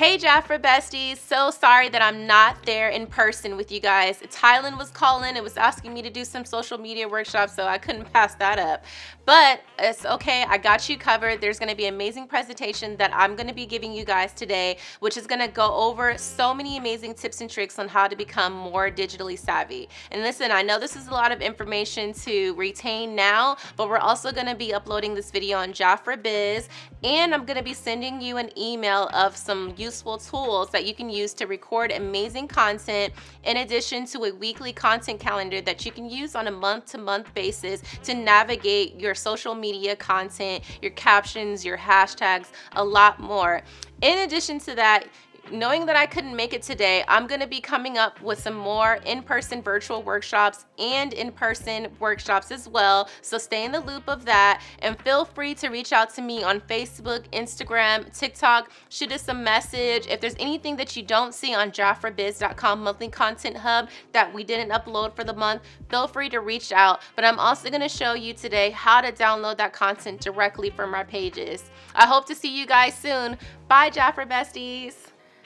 Hey Jafra besties, so sorry that I'm not there in person with you guys. Thailand was calling, it was asking me to do some social media workshops, so I couldn't pass that up. But it's okay, I got you covered. There's gonna be an amazing presentation that I'm gonna be giving you guys today, which is gonna go over so many amazing tips and tricks on how to become more digitally savvy. And listen, I know this is a lot of information to retain now, but we're also gonna be uploading this video on Jafra Biz, and I'm gonna be sending you an email of some useful tools that you can use to record amazing content, in addition to a weekly content calendar that you can use on a month-to-month basis to navigate your social media content, your captions, your hashtags, a lot more. In addition to that, knowing that I couldn't make it today, I'm going to be coming up with some more in-person virtual workshops and in-person workshops as well. So stay in the loop of that, and feel free to reach out to me on Facebook, Instagram, TikTok. Shoot us a message. If there's anything that you don't see on JafraBiz.com monthly content hub that we didn't upload for the month, feel free to reach out. But I'm also going to show you today how to download that content directly from our pages. I hope to see you guys soon. Bye, Jafra besties.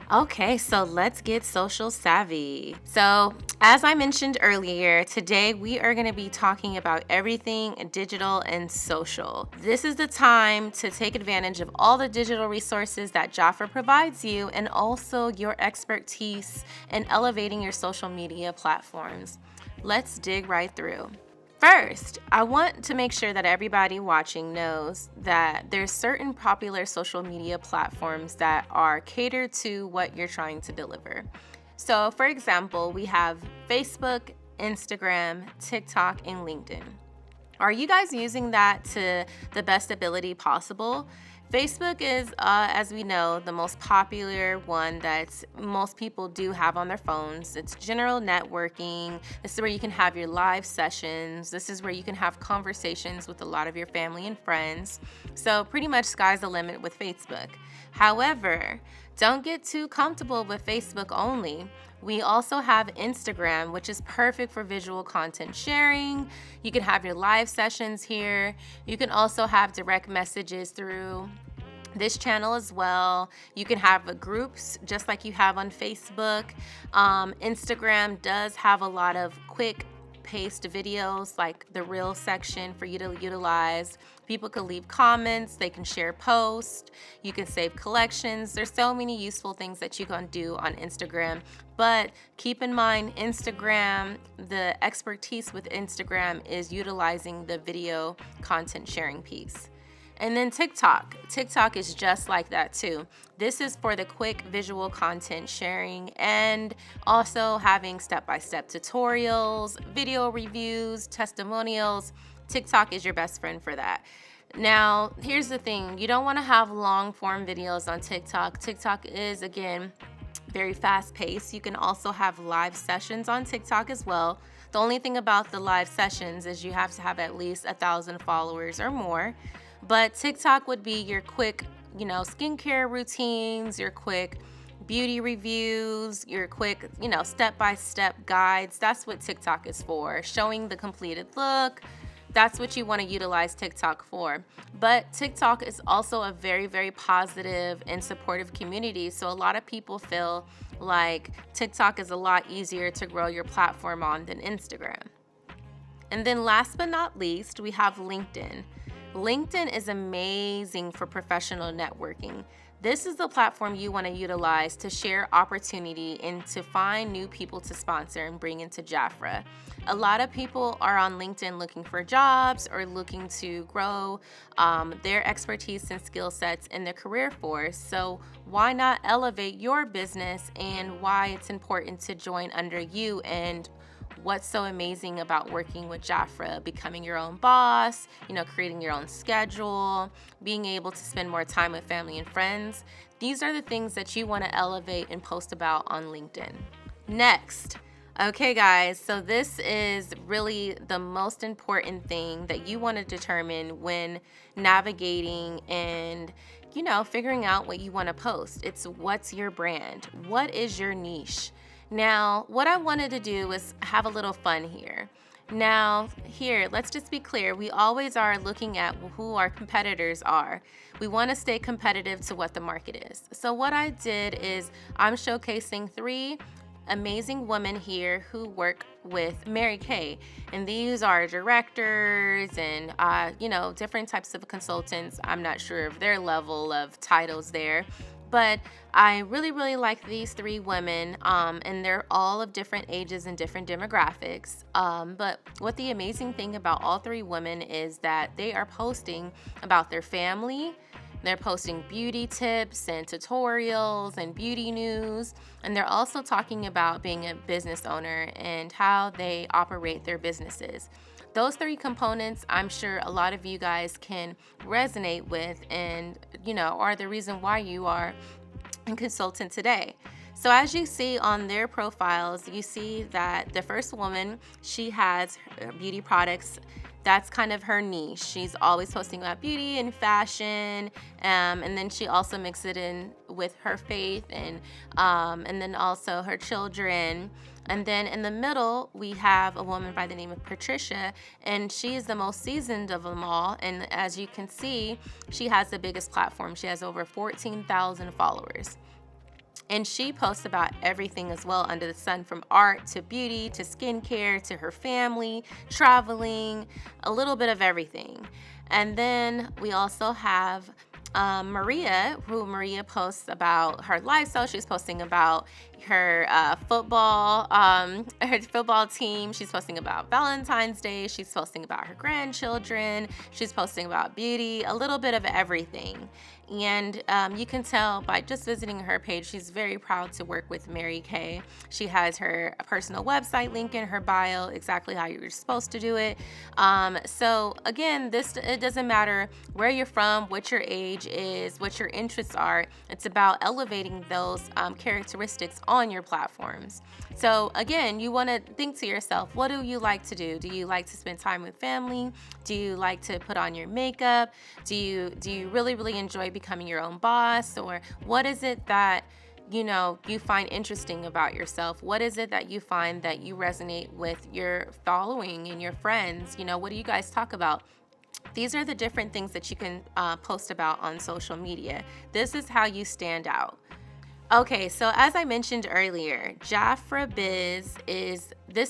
Okay, so let's get social savvy. So as I mentioned earlier, today we are going to be talking about everything digital and social. This is the time to take advantage of all the digital resources that Jafra provides you, and also your expertise in elevating your social media platforms. Let's dig right through. First, I want to make sure that everybody watching knows that there's certain popular social media platforms that are catered to what you're trying to deliver. So, for example, we have Facebook, Instagram, TikTok, and LinkedIn. Are you guys using that to the best ability possible? Facebook is, as we know, the most popular one that most people do have on their phones. It's general networking. This is where you can have your live sessions. This is where you can have conversations with a lot of your family and friends. So pretty much sky's the limit with Facebook. However, don't get too comfortable with Facebook only. We also have Instagram, which is perfect for visual content sharing. You can have your live sessions here. You can also have direct messages through this channel as well. You can have groups just like you have on Facebook. Instagram does have a lot of quick paste videos, like the reel section for you to utilize. People can leave comments, they can share posts, you can save collections. There's so many useful things that you can do on Instagram. But keep in mind, Instagram, the expertise with Instagram is utilizing the video content sharing piece. And then TikTok. TikTok is just like that too. This is for the quick visual content sharing, and also having step-by-step tutorials, video reviews, testimonials. TikTok is your best friend for that. Now, here's the thing. You don't want to have long form videos on TikTok. TikTok is, again, very fast-paced. You can also have live sessions on TikTok as well. The only thing about the live sessions is you have to have at least 1,000 followers or more. But TikTok would be your quick, skincare routines, your quick beauty reviews, your quick, step-by-step guides. That's what TikTok is for, showing the completed look. That's what you want to utilize TikTok for. But TikTok is also a very, very positive and supportive community. So a lot of people feel like TikTok is a lot easier to grow your platform on than Instagram. And then last but not least, we have LinkedIn. LinkedIn is amazing for professional networking. This is the platform you want to utilize to share opportunity and to find new people to sponsor and bring into Jafra. A lot of people are on LinkedIn looking for jobs or looking to grow their expertise and skill sets in their career force. So why not elevate your business, and why it's important to join under you, and what's so amazing about working with Jafra, becoming your own boss, creating your own schedule, being able to spend more time with family and friends. These are the things that you want to elevate and post about on LinkedIn. Next. Okay, guys, so this is really the most important thing that you want to determine when navigating and figuring out what you want to post. It's what's your brand? What is your niche? Now, what I wanted to do was have a little fun here. Now, here, let's just be clear. We always are looking at who our competitors are. We want to stay competitive to what the market is. So, what I did is I'm showcasing 3 amazing women here who work with Mary Kay. And these are directors and, different types of consultants. I'm not sure of their level of titles there. But I really, really like these 3 women, and they're all of different ages and different demographics. But what the amazing thing about all 3 women is that they are posting about their family. They're posting beauty tips and tutorials and beauty news. And they're also talking about being a business owner and how they operate their businesses. Those 3 components, I'm sure a lot of you guys can resonate with and, are the reason why you are a consultant today. So as you see on their profiles, you see that the first woman, she has beauty products. That's kind of her niche. She's always posting about beauty and fashion, and then she also mixes it in with her faith and then also her children. And then in the middle, we have a woman by the name of Patricia, and she is the most seasoned of them all. And as you can see, she has the biggest platform. She has over 14,000 followers. And she posts about everything as well under the sun, from art to beauty to skincare to her family, traveling, a little bit of everything. And then we also have Maria, who Maria posts about her lifestyle. She's posting about her her football team. She's posting about Valentine's Day. She's posting about her grandchildren. She's posting about beauty, a little bit of everything. And you can tell by just visiting her page, she's very proud to work with Mary Kay. She has her personal website link in her bio, exactly how you're supposed to do it. So again, it doesn't matter where you're from, what your age is, what your interests are. It's about elevating those characteristics on your platforms. So again, you want to think to yourself, what do you like to do? Do you like to spend time with family? Do you like to put on your makeup? Do you really, really enjoy becoming your own boss? Or what is it that you find interesting about yourself? What is it that you find that you resonate with your following and your friends? What do you guys talk about? These are the different things that you can post about on social media. This is how you stand out. Okay, so as I mentioned earlier, Jafra Biz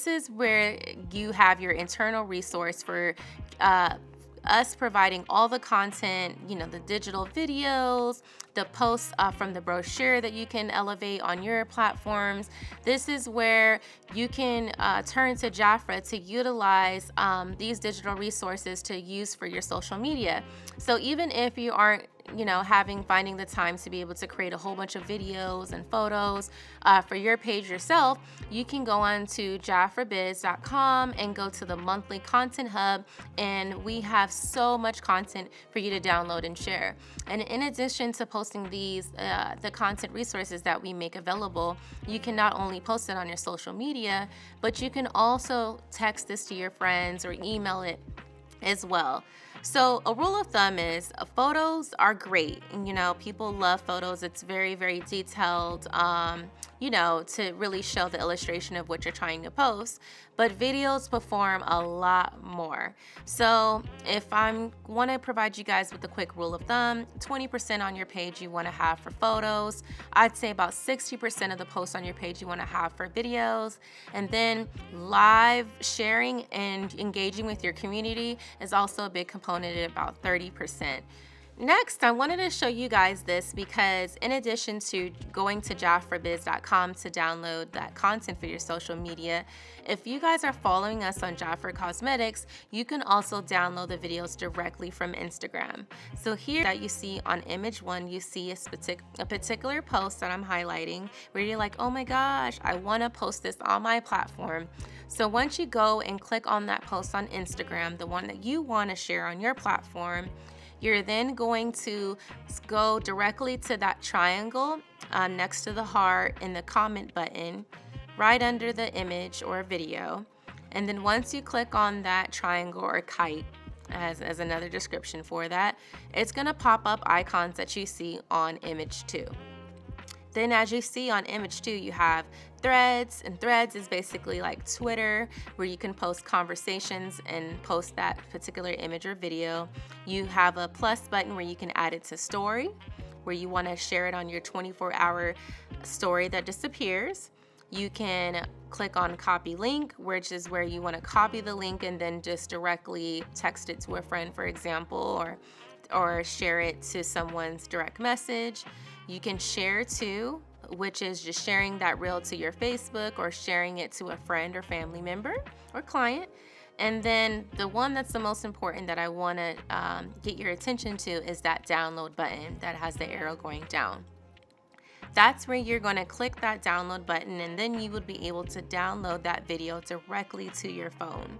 is where you have your internal resource for us providing all the content, the digital videos, the posts from the brochure that you can elevate on your platforms. This is where you can turn to Jafra to utilize these digital resources to use for your social media. So even if you aren't finding the time to be able to create a whole bunch of videos and photos for your page yourself, you can go on to jafrabiz.com and go to the monthly content hub, and we have so much content for you to download and share. And in addition to posting these, the content resources that we make available, you can not only post it on your social media, but you can also text this to your friends or email it as well. So a rule of thumb is photos are great. And, people love photos. It's very, very detailed, to really show the illustration of what you're trying to post. But videos perform a lot more. So if I want to provide you guys with a quick rule of thumb, 20% on your page you want to have for photos. I'd say about 60% of the posts on your page you want to have for videos. And then live sharing and engaging with your community is also a big component at about 30%. Next, I wanted to show you guys this because in addition to going to jafrabiz.com to download that content for your social media, if you guys are following us on Jafra Cosmetics, you can also download the videos directly from Instagram. So here that you see on image 1, you see a particular post that I'm highlighting where you're like, oh my gosh, I want to post this on my platform. So once you go and click on that post on Instagram, the one that you want to share on your platform, you're then going to go directly to that triangle next to the heart in the comment button, right under the image or video. And then once you click on that triangle or kite, as another description for that, it's going to pop up icons that you see on image 2. Then as you see on image 2, you have threads, and threads is basically like Twitter, where you can post conversations and post that particular image or video. You have a plus button where you can add it to story, where you want to share it on your 24-hour story that disappears. You can click on copy link, which is where you want to copy the link and then just directly text it to a friend, for example, or share it to someone's direct message. You can share to, which is just sharing that reel to your Facebook or sharing it to a friend or family member or client. And then the one that's the most important that I want to get your attention to is that download button that has the arrow going down. That's where you're going to click that download button, and then you would be able to download that video directly to your phone.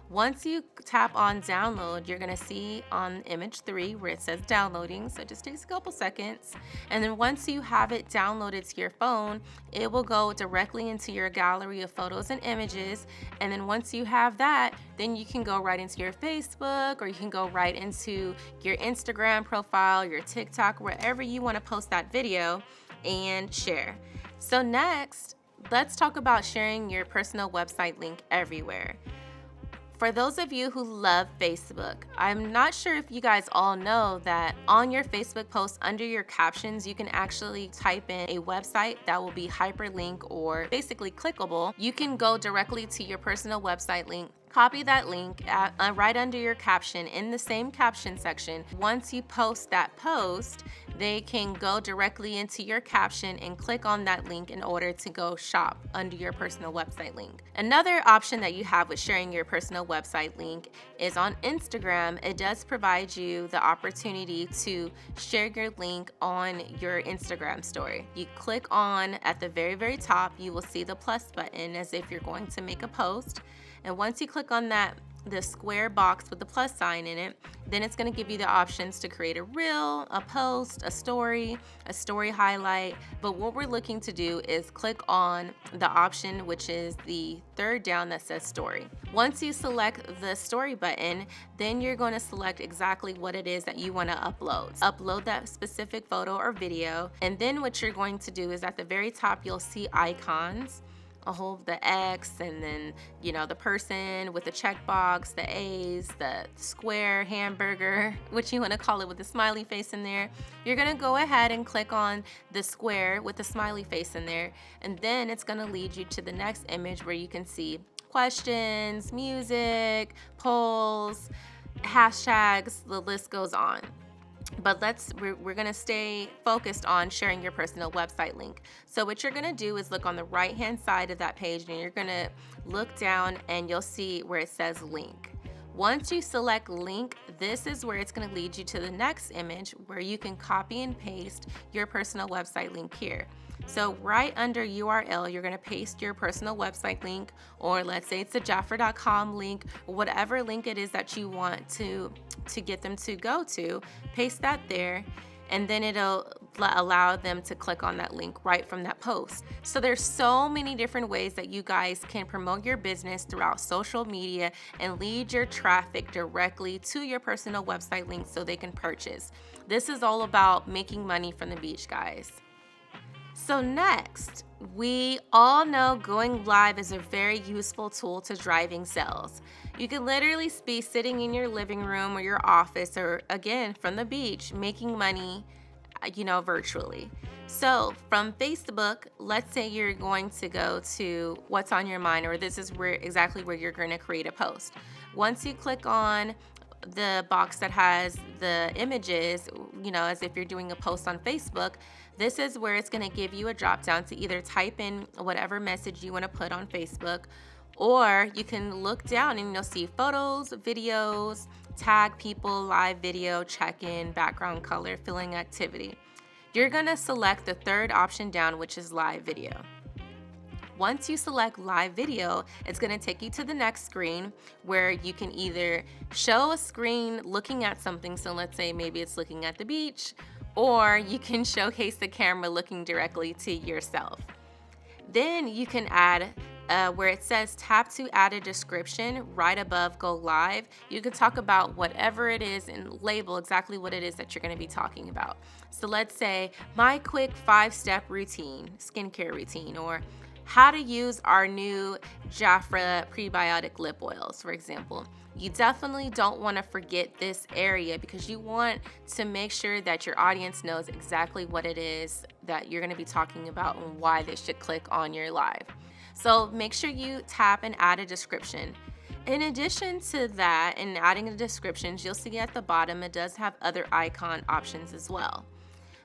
Once you tap on download, you're going to see on image 3 where it says downloading, so it just takes a couple seconds. And then once you have it downloaded to your phone, it will go directly into your gallery of photos and images. And then once you have that, then you can go right into your Facebook, or you can go right into your Instagram profile, your TikTok, wherever you want to post that video and share. So next, let's talk about sharing your personal website link everywhere. For those of you who love Facebook, I'm not sure if you guys all know that on your Facebook post under your captions, you can actually type in a website that will be hyperlink or basically clickable. You can go directly to your personal website link, copy that link right under your caption in the same caption section. Once you post that post, they can go directly into your caption and click on that link in order to go shop under your personal website link. Another option that you have with sharing your personal website link is on Instagram. It does provide you the opportunity to share your link on your Instagram story. You click on at the very, very top, you will see the plus button as if you're going to make a post. And once you click on the square box with the plus sign in it, then it's going to give you the options to create a reel, a post, a story highlight. But what we're looking to do is click on the option, which is the third down that says story. Once you select the story button, then you're going to select exactly what it is that you want to upload. Upload that specific photo or video. And then what you're going to do is at the very top, you'll see icons. A whole the X, and then the person with the checkbox, the A's, the square hamburger, what you want to call it, with the smiley face in there. You're gonna go ahead and click on the square with the smiley face in there, and then it's gonna lead you to the next image where you can see questions, music, polls, hashtags, the list goes on. But we're going to stay focused on sharing your personal website link. So what you're going to do is look on the right hand side of that page, and you're going to look down and you'll see where it says link. Once you select link, this is where it's going to lead you to the next image where you can copy and paste your personal website link here. So right under URL, you're going to paste your personal website link, or let's say it's a Jaffer.com link, whatever link it is that you want to get them to go to, paste that there, and then it'll allow them to click on that link right from that post. So there's so many different ways that you guys can promote your business throughout social media and lead your traffic directly to your personal website link so they can purchase. This is all about making money from the beach, guys. So next, we all know going live is a very useful tool to driving sales. You can literally be sitting in your living room or your office, or again from the beach, making money, virtually. So from Facebook, let's say you're going to go to what's on your mind, or this is exactly where you're going to create a post. Once you click on the box that has the images, as if you're doing a post on Facebook, this is where it's going to give you a drop down to either type in whatever message you want to put on Facebook, or you can look down and you'll see photos, videos, tag people, live video, check-in, background color, filling activity. You're going to select the third option down, which is live video. Once you select live video, it's going to take you to the next screen where you can either show a screen looking at something. So let's say maybe it's looking at the beach, or you can showcase the camera looking directly to yourself. Then you can add where it says tap to add a description right above go live, you can talk about whatever it is and label exactly what it is that you're going to be talking about. So let's say my quick 5-step routine, skincare routine, or how to use our new Jafra prebiotic lip oils, for example. You definitely don't want to forget this area because you want to make sure that your audience knows exactly what it is that you're going to be talking about and why they should click on your live. So make sure you tap and add a description. In addition to that, and adding the descriptions, you'll see at the bottom it does have other icon options as well.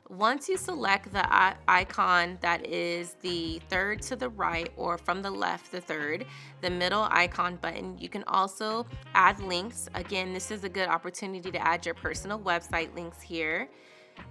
Once you select the icon that is the third to the right, or from the left, the third, the middle icon button, you can also add links. Again, this is a good opportunity to add your personal website links here.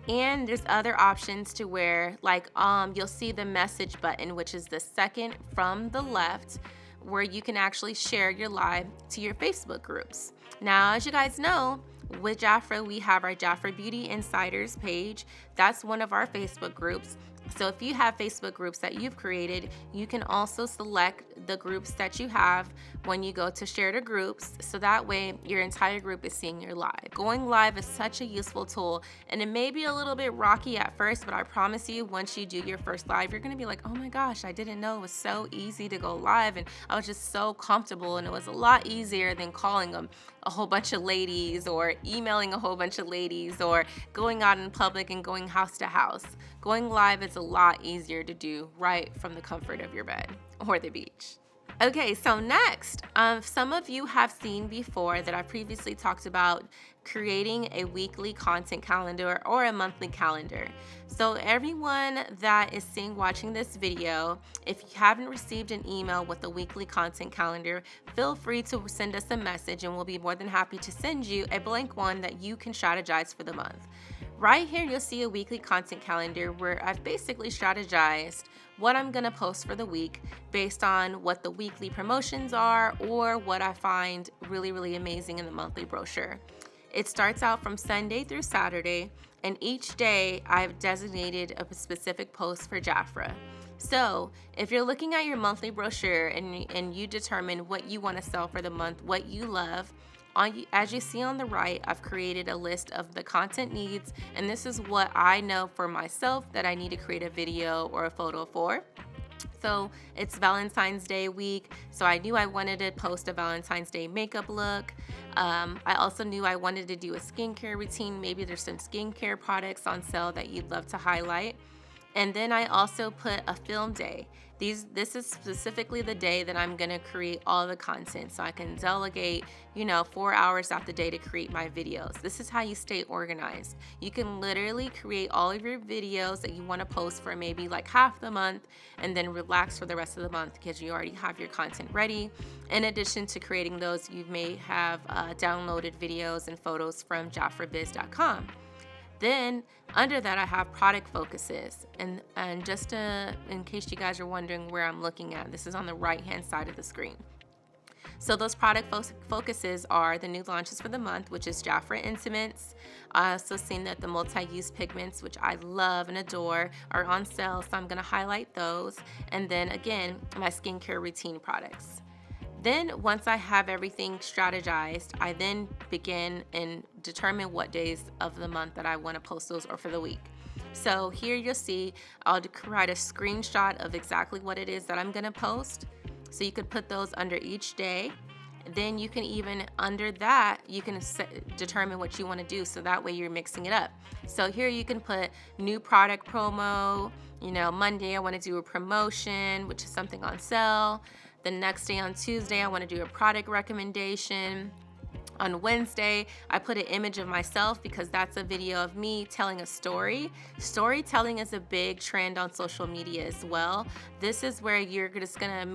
And there's other options to where, like, you'll see the message button, which is the second from the left, where you can actually share your live to your Facebook groups. Now, as you guys know, with Jafra, we have our Jafra Beauty Insiders page. That's one of our Facebook groups. So if you have Facebook groups that you've created, you can also select the groups that you have when you go to share to groups. So that way your entire group is seeing your live. Going live is such a useful tool, and it may be a little bit rocky at first, but I promise you, once you do your first live, you're going to be like, oh my gosh, I didn't know it was so easy to go live. And I was just so comfortable, and it was a lot easier than calling them a whole bunch of ladies or emailing a whole bunch of ladies or going out in public and going house to house. Going live is a lot easier to do right from the comfort of your bed or the beach. Okay, so next, some of you have seen before that I previously talked about creating a weekly content calendar or a monthly calendar. So everyone that is watching this video, if you haven't received an email with a weekly content calendar, feel free to send us a message and we'll be more than happy to send you a blank one that you can strategize for the month. Right here, you'll see a weekly content calendar where I've basically strategized what I'm going to post for the week based on what the weekly promotions are or what I find really, really amazing in the monthly brochure. It starts out from Sunday through Saturday, and each day I've designated a specific post for Jafra. So if you're looking at your monthly brochure and you determine what you want to sell for the month, what you love, as you see on the right, I've created a list of the content needs, and this is what I know for myself that I need to create a video or a photo for. So it's Valentine's Day week, so I knew I wanted to post a Valentine's Day makeup look. I also knew I wanted to do a skincare routine. Maybe there's some skincare products on sale that you'd love to highlight. And then I also put a film day. This is specifically the day that I'm going to create all the content, so I can delegate, 4 hours out the day to create my videos. This is how you stay organized. You can literally create all of your videos that you want to post for maybe like half the month and then relax for the rest of the month because you already have your content ready. In addition to creating those, you may have downloaded videos and photos from jafrabiz.com. Then under that, I have product focuses, and just in case you guys are wondering where I'm looking at, this is on the right hand side of the screen. So those product focuses are the new launches for the month, which is Jafra Intimates. I also seen that the multi-use pigments, which I love and adore, are on sale, so I'm going to highlight those. And then again, my skincare routine products. Then once I have everything strategized, I then begin and determine what days of the month that I want to post those or for the week. So here you'll see I'll write a screenshot of exactly what it is that I'm going to post. So you could put those under each day. Then you can even under that, you can determine what you want to do. So that way you're mixing it up. So here you can put new product promo. Monday I want to do a promotion, which is something on sale. The next day on Tuesday, I want to do a product recommendation. On Wednesday, I put an image of myself because that's a video of me telling a story. Storytelling is a big trend on social media as well. This is where you're just gonna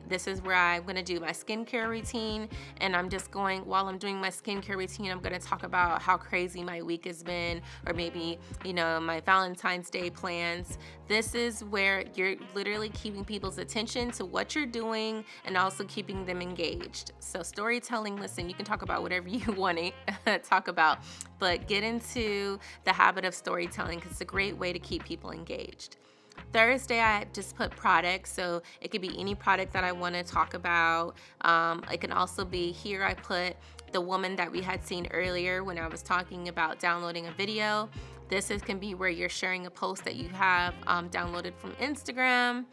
this is where I'm gonna do my skincare routine, and I'm just while I'm doing my skincare routine, I'm gonna talk about how crazy my week has been, or maybe, my Valentine's Day plans. This is where you're literally keeping people's attention to what you're doing and also keeping them engaged. So storytelling, listen, you can talk about whatever you want to talk about, but get into the habit of storytelling because it's a great way to keep people engaged. Thursday, I just put product, so it could be any product that I want to talk about. It can also be here, I put the woman that we had seen earlier when I was talking about downloading a video. Can be where you're sharing a post that you have downloaded from Instagram.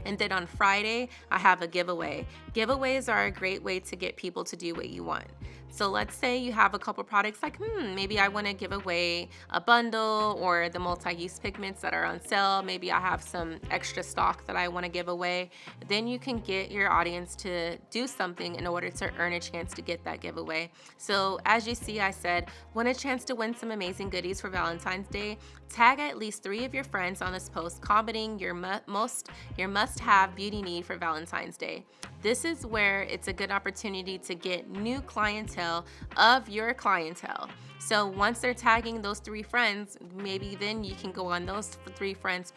And then on Friday, I have a giveaway. Giveaways are a great way to get people to do what you want. So let's say you have a couple products like, maybe I want to give away a bundle or the multi-use pigments that are on sale. Maybe I have some extra stock that I want to give away. Then you can get your audience to do something in order to earn a chance to get that giveaway. So as you see, I said, want a chance to win some amazing goodies for Valentine's Day? Tag at least 3 of your friends on this post commenting your must-have beauty need for Valentine's Day. This is where it's a good opportunity to get new clientele of your clientele. So once they're tagging those 3 friends, maybe then you can go on those 3 friends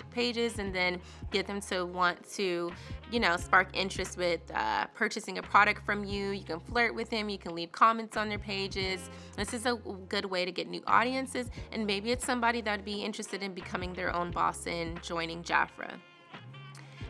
pages and then get them to want to, spark interest with purchasing a product from you. You can flirt with them. You can leave comments on their pages. This is a good way to get new audiences, and maybe it's somebody that would be interested in becoming their own boss and joining Jafra.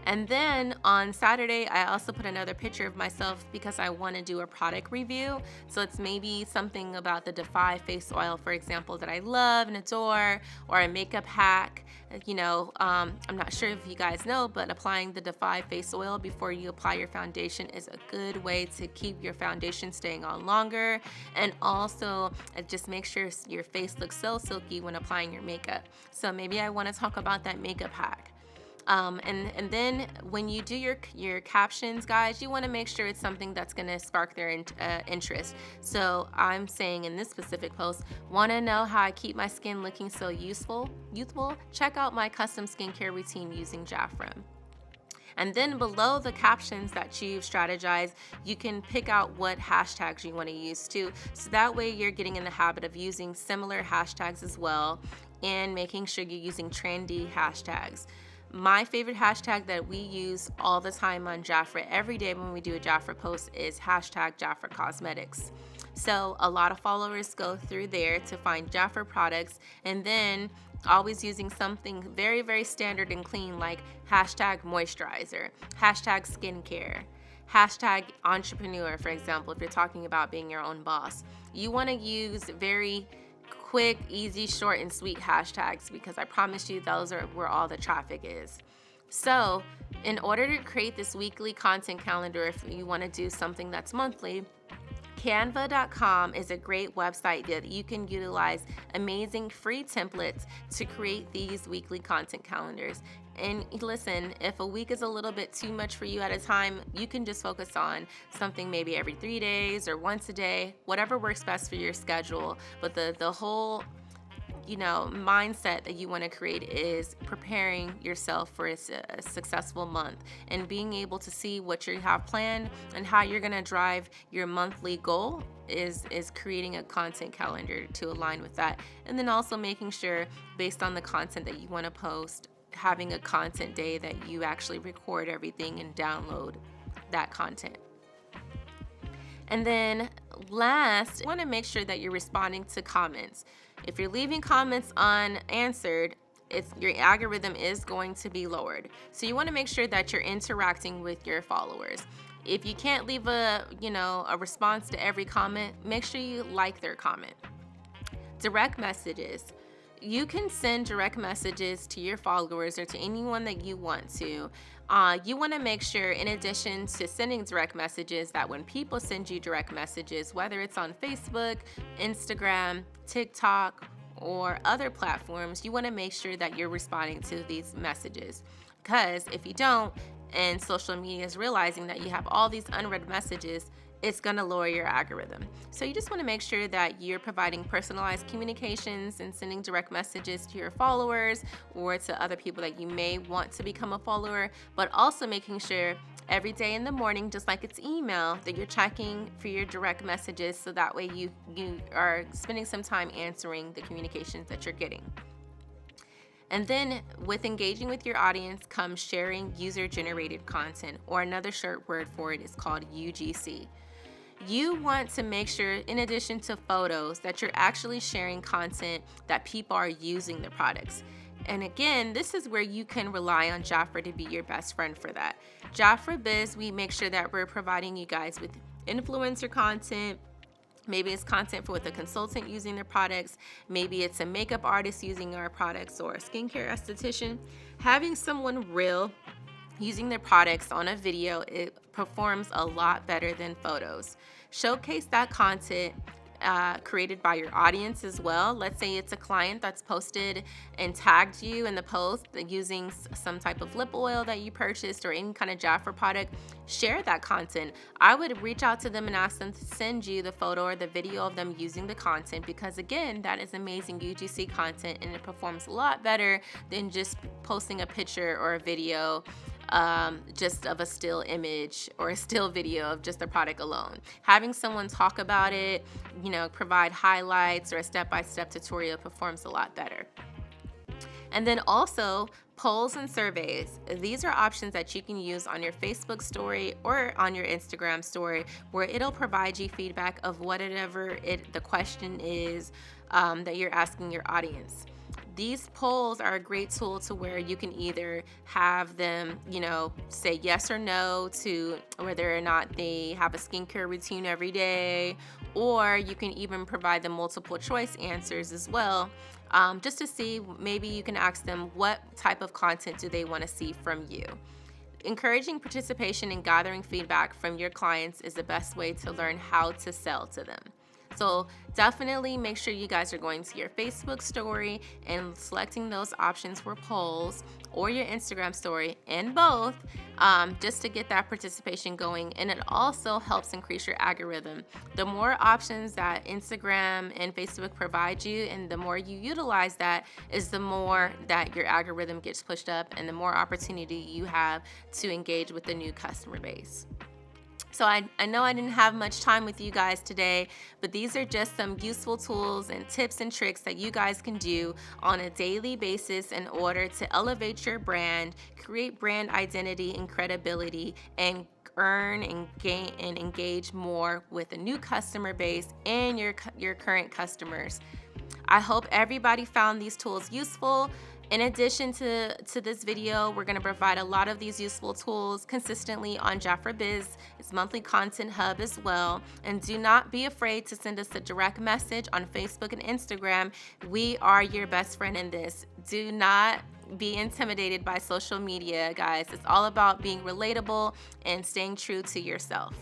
And then on Saturday, I also put another picture of myself because I want to do a product review. So it's maybe something about the Defy face oil, for example, that I love and adore, or a makeup hack. I'm not sure if you guys know, but applying the Defy face oil before you apply your foundation is a good way to keep your foundation staying on longer. And also, it just makes sure your face looks so silky when applying your makeup. So maybe I want to talk about that makeup hack. And then when you do your captions, guys, you want to make sure it's something that's going to spark their interest. So I'm saying in this specific post, want to know how I keep my skin looking so youthful? Check out my custom skincare routine using Jafra. And then below the captions that you've strategized, you can pick out what hashtags you want to use too. So that way you're getting in the habit of using similar hashtags as well, and making sure you're using trendy hashtags. My favorite hashtag that we use all the time on Jafra every day when we do a Jafra post is hashtag Jafra Cosmetics. So a lot of followers go through there to find Jafra products, and then always using something very, very standard and clean like hashtag moisturizer, hashtag skincare, hashtag entrepreneur, for example, if you're talking about being your own boss. You want to use very quick, easy, short, and sweet hashtags because I promise you those are where all the traffic is. So in order to create this weekly content calendar, if you want to do something that's monthly, Canva.com is a great website that you can utilize amazing free templates to create these weekly content calendars. And listen, if a week is a little bit too much for you at a time, you can just focus on something maybe every 3 days or once a day, whatever works best for your schedule. But the whole mindset that you want to create is preparing yourself for a successful month and being able to see what you have planned and how you're going to drive your monthly goal is creating a content calendar to align with that. And then also making sure, based on the content that you want to post, having a content day that you actually record everything and download that content. And then last, you want to make sure that you're responding to comments. If you're leaving comments unanswered, your algorithm is going to be lowered. So you want to make sure that you're interacting with your followers. If you can't leave a response to every comment, make sure you like their comment. Direct messages. You can send direct messages to your followers or to anyone that you want to. You want to make sure, in addition to sending direct messages, that when people send you direct messages, whether it's on Facebook, Instagram, TikTok, or other platforms, you want to make sure that you're responding to these messages. Because if you don't, and social media is realizing that you have all these unread messages, it's going to lower your algorithm. So you just want to make sure that you're providing personalized communications and sending direct messages to your followers or to other people that you may want to become a follower, but also making sure every day in the morning, just like it's email, that you're checking for your direct messages so that way you are spending some time answering the communications that you're getting. And then with engaging with your audience comes sharing user-generated content, or another short word for it is called UGC. You want to make sure, in addition to photos, that you're actually sharing content that people are using the products. And again, this is where you can rely on Jafra to be your best friend for that. Jafra Biz, we make sure that we're providing you guys with influencer content. Maybe it's content for with a consultant using their products. Maybe it's a makeup artist using our products or a skincare esthetician. Having someone real using their products on a video, it performs a lot better than photos. Showcase that content created by your audience as well. Let's say it's a client that's posted and tagged you in the post using some type of lip oil that you purchased or any kind of Jafra product. Share that content. I would reach out to them and ask them to send you the photo or the video of them using the content, because again, that is amazing UGC content and it performs a lot better than just posting a picture or a video just of a still image or a still video of just the product alone. Having someone talk about it, provide highlights or a step-by-step tutorial performs a lot better. And then also polls and surveys. These are options that you can use on your Facebook story or on your Instagram story, where it'll provide you feedback of whatever the question is that you're asking your audience. These polls are a great tool to where you can either have them, say yes or no to whether or not they have a skincare routine every day, or you can even provide them multiple choice answers as well, just to see, maybe you can ask them what type of content do they want to see from you. Encouraging participation and gathering feedback from your clients is the best way to learn how to sell to them. So definitely make sure you guys are going to your Facebook story and selecting those options for polls, or your Instagram story, and both, just to get that participation going. And it also helps increase your algorithm. The more options that Instagram and Facebook provide you, and the more you utilize that, is the more that your algorithm gets pushed up and the more opportunity you have to engage with the new customer base. So I know I didn't have much time with you guys today, but these are just some useful tools and tips and tricks that you guys can do on a daily basis in order to elevate your brand, create brand identity and credibility, and earn and gain and engage more with a new customer base and your current customers. I hope everybody found these tools useful. In addition to this video, we're going to provide a lot of these useful tools consistently on Jafra Biz, its monthly content hub as well. And do not be afraid to send us a direct message on Facebook and Instagram. We are your best friend in this. Do not be intimidated by social media, guys. It's all about being relatable and staying true to yourself.